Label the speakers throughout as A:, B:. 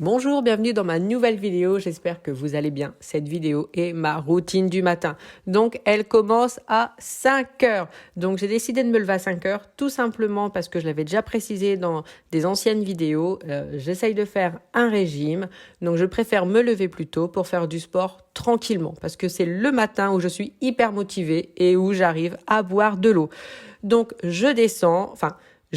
A: Bonjour, bienvenue dans ma nouvelle vidéo, j'espère que vous allez bien. Cette vidéo est ma routine du matin. Donc elle commence à 5 heures. Donc j'ai décidé de me lever à 5 heures tout simplement parce que je l'avais déjà précisé dans des anciennes vidéos. J'essaye de faire un régime, donc je préfère me lever plus tôt pour faire du sport tranquillement parce que c'est le matin où je suis hyper motivée et où j'arrive à boire de l'eau. Donc je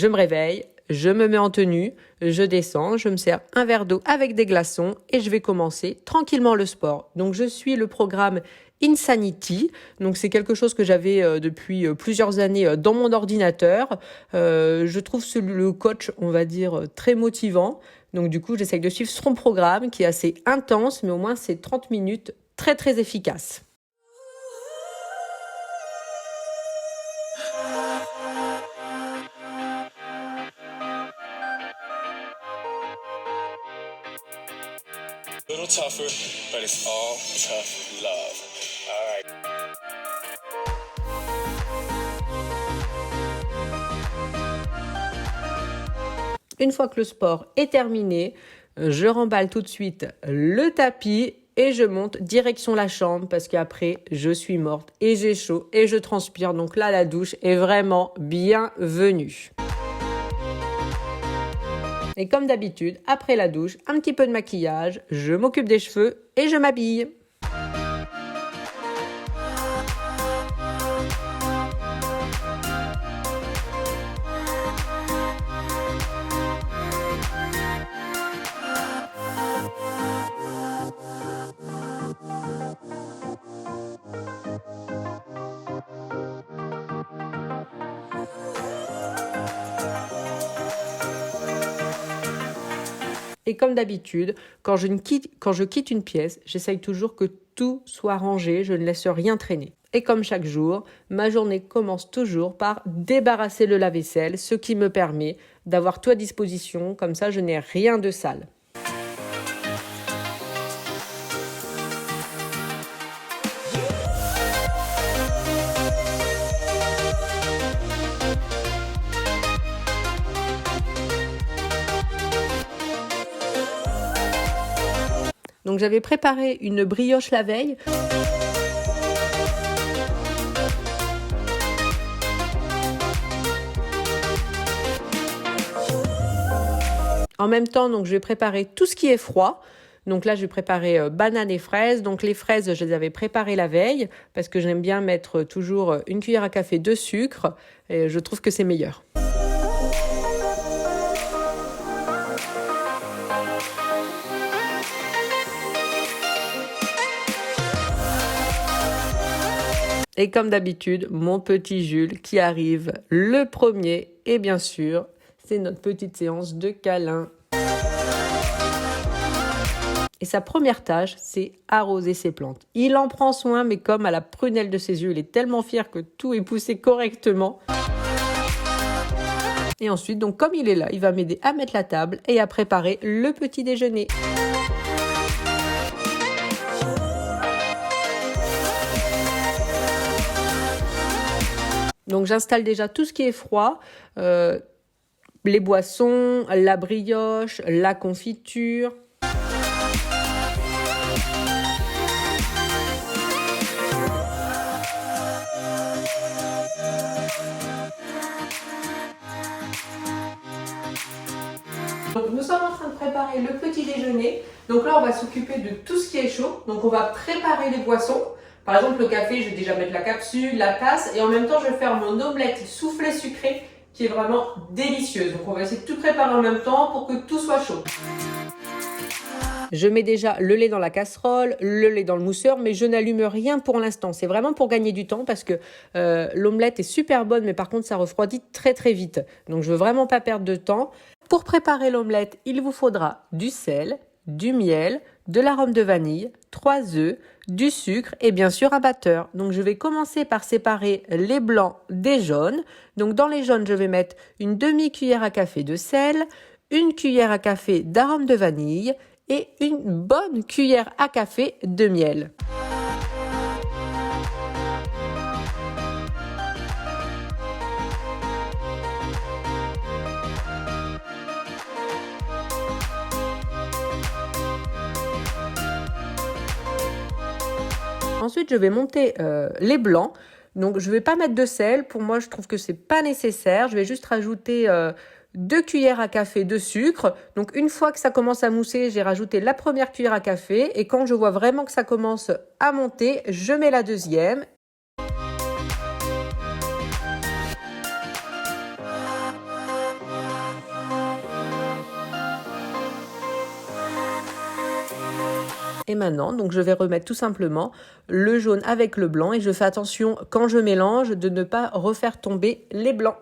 A: me réveille. Je me mets en tenue, je descends, je me sers un verre d'eau avec des glaçons et je vais commencer tranquillement le sport. Donc je suis le programme Insanity, donc c'est quelque chose que j'avais depuis plusieurs années dans mon ordinateur. Je trouve le coach, on va dire, très motivant. Donc du coup, j'essaye de suivre son programme qui est assez intense, mais au moins c'est 30 minutes très très efficaces.
B: A little tougher, but it's all tough love. All right.
A: Une fois que le sport est terminé, je remballe tout de suite le tapis et je monte direction la chambre parce qu'après, je suis morte et j'ai chaud et je transpire. Donc là, la douche est vraiment bienvenue. Et comme d'habitude, après la douche, un petit peu de maquillage, je m'occupe des cheveux et je m'habille. Et comme d'habitude, quand je quitte une pièce, j'essaye toujours que tout soit rangé, je ne laisse rien traîner. Et comme chaque jour, ma journée commence toujours par débarrasser le lave-vaisselle, ce qui me permet d'avoir tout à disposition, comme ça je n'ai rien de sale. Donc j'avais préparé une brioche la veille. En même temps, donc je vais préparer tout ce qui est froid. Donc là, je vais préparer bananes et fraises. Donc les fraises, je les avais préparées la veille parce que j'aime bien mettre toujours une cuillère à café de sucre et je trouve que c'est meilleur. Et comme d'habitude, mon petit Jules qui arrive le premier. Et bien sûr, c'est notre petite séance de câlin. Et sa première tâche, c'est arroser ses plantes. Il en prend soin, mais comme à la prunelle de ses yeux, il est tellement fier que tout est poussé correctement. Et ensuite, donc comme il est là, il va m'aider à mettre la table et à préparer le petit déjeuner. Donc j'installe déjà tout ce qui est froid, les boissons, la brioche, la confiture. Donc nous sommes en train de préparer le petit déjeuner. Donc là on va s'occuper de tout ce qui est chaud. Donc on va préparer les boissons. Par exemple, le café, je vais déjà mettre la capsule, la tasse et en même temps, je vais faire mon omelette soufflée sucrée qui est vraiment délicieuse. Donc, on va essayer de tout préparer en même temps pour que tout soit chaud. Je mets déjà le lait dans la casserole, le lait dans le mousseur, mais je n'allume rien pour l'instant. C'est vraiment pour gagner du temps parce que l'omelette est super bonne, mais par contre, ça refroidit très très vite. Donc, je veux vraiment pas perdre de temps. Pour préparer l'omelette, il vous faudra du sel, du miel, de l'arôme de vanille, 3 œufs, du sucre et bien sûr un batteur. Donc je vais commencer par séparer les blancs des jaunes. Donc dans les jaunes, je vais mettre une demi-cuillère à café de sel, une cuillère à café d'arôme de vanille et une bonne cuillère à café de miel. Ensuite, je vais monter les blancs. Donc, je ne vais pas mettre de sel. Pour moi, je trouve que c'est pas nécessaire. Je vais juste rajouter 2 cuillères à café de sucre. Donc, une fois que ça commence à mousser, j'ai rajouté la première cuillère à café. Et quand je vois vraiment que ça commence à monter, je mets la deuxième. Et maintenant, donc je vais remettre tout simplement le jaune avec le blanc et je fais attention quand je mélange de ne pas refaire tomber les blancs.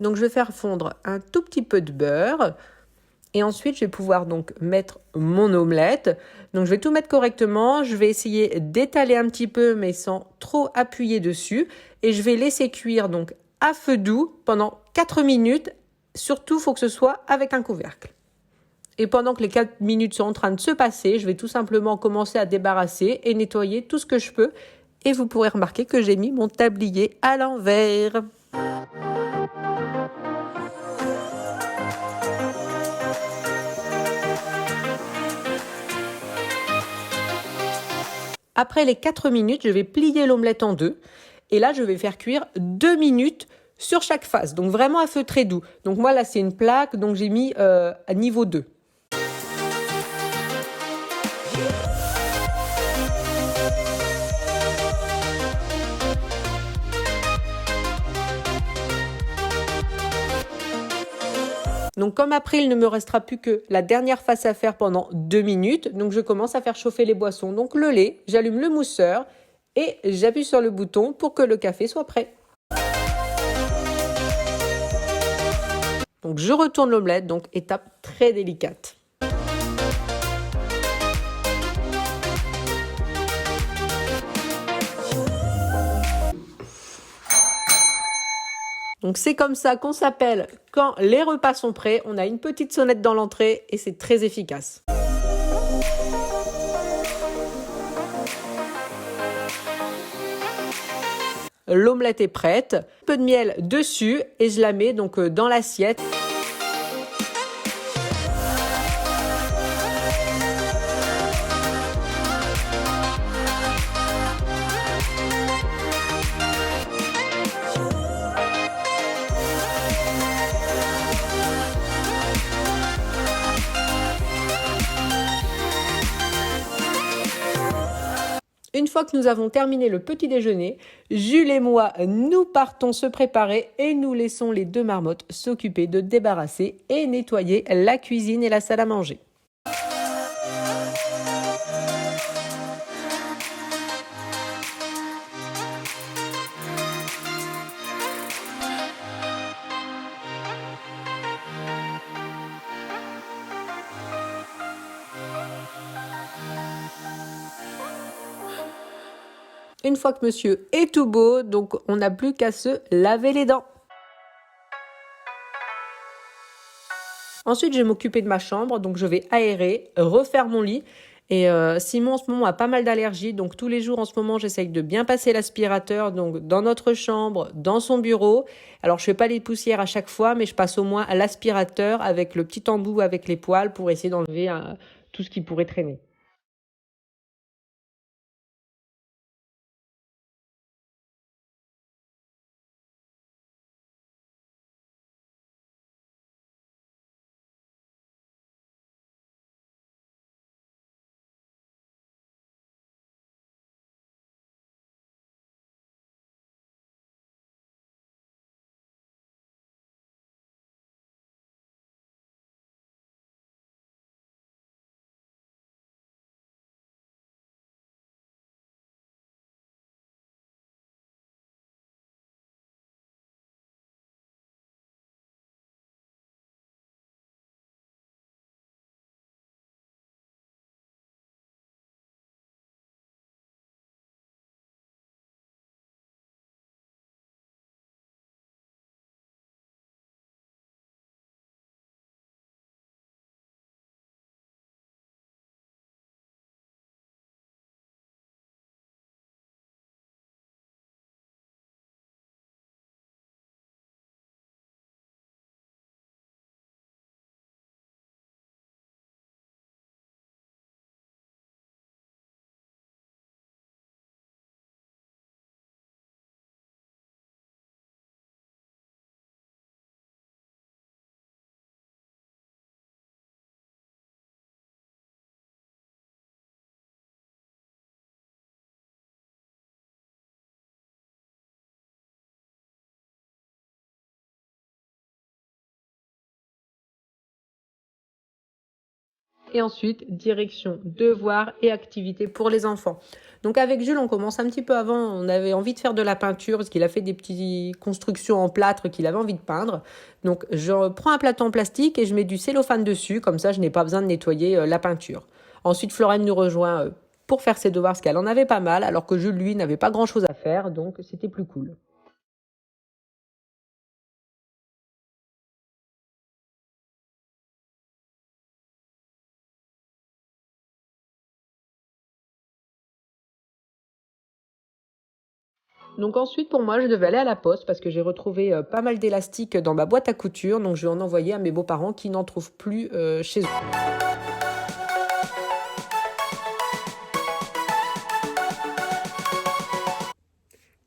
A: Donc je vais faire fondre un tout petit peu de beurre. Et ensuite, je vais pouvoir donc mettre mon omelette. Donc, je vais tout mettre correctement. Je vais essayer d'étaler un petit peu, mais sans trop appuyer dessus. Et je vais laisser cuire donc à feu doux pendant 4 minutes. Surtout, il faut que ce soit avec un couvercle. Et pendant que les 4 minutes sont en train de se passer, je vais tout simplement commencer à débarrasser et nettoyer tout ce que je peux. Et vous pourrez remarquer que j'ai mis mon tablier à l'envers. Après les 4 minutes, je vais plier l'omelette en deux. Et là, je vais faire cuire 2 minutes sur chaque face. Donc vraiment à feu très doux. Donc moi, là, c'est une plaque. Donc j'ai mis à niveau 2. Donc comme après, il ne me restera plus que la dernière face à faire pendant 2 minutes. Donc je commence à faire chauffer les boissons. Donc le lait, j'allume le mousseur et j'appuie sur le bouton pour que le café soit prêt. Donc je retourne l'omelette, donc étape très délicate. Donc c'est comme ça qu'on s'appelle quand les repas sont prêts. On a une petite sonnette dans l'entrée et c'est très efficace. L'omelette est prête. Un peu de miel dessus et je la mets donc dans l'assiette. Une fois que nous avons terminé le petit déjeuner, Jules et moi, nous partons se préparer et nous laissons les 2 marmottes s'occuper de débarrasser et nettoyer la cuisine et la salle à manger. Une fois que monsieur est tout beau, donc on n'a plus qu'à se laver les dents. Ensuite, je vais m'occuper de ma chambre, donc je vais aérer, refaire mon lit. Et Simon, en ce moment, a pas mal d'allergies, donc tous les jours, en ce moment, j'essaye de bien passer l'aspirateur, donc dans notre chambre, dans son bureau. Alors, je fais pas les poussières à chaque fois, mais je passe au moins à l'aspirateur avec le petit embout avec les poils pour essayer d'enlever tout ce qui pourrait traîner. Et ensuite, direction devoirs et activités pour les enfants. Donc avec Jules, on commence un petit peu avant, on avait envie de faire de la peinture parce qu'il a fait des petites constructions en plâtre qu'il avait envie de peindre. Donc je prends un plateau en plastique et je mets du cellophane dessus, comme ça je n'ai pas besoin de nettoyer la peinture. Ensuite, Florence nous rejoint pour faire ses devoirs parce qu'elle en avait pas mal, alors que Jules, lui, n'avait pas grand-chose à faire, donc c'était plus cool. Donc ensuite, pour moi, je devais aller à la poste parce que j'ai retrouvé pas mal d'élastiques dans ma boîte à couture. Donc je vais en envoyer à mes beaux-parents qui n'en trouvent plus chez eux.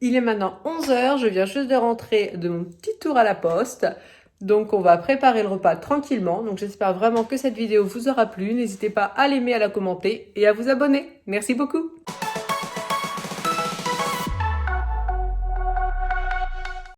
A: Il est maintenant 11h, je viens juste de rentrer de mon petit tour à la poste. Donc on va préparer le repas tranquillement. Donc j'espère vraiment que cette vidéo vous aura plu. N'hésitez pas à l'aimer, à la commenter et à vous abonner. Merci beaucoup.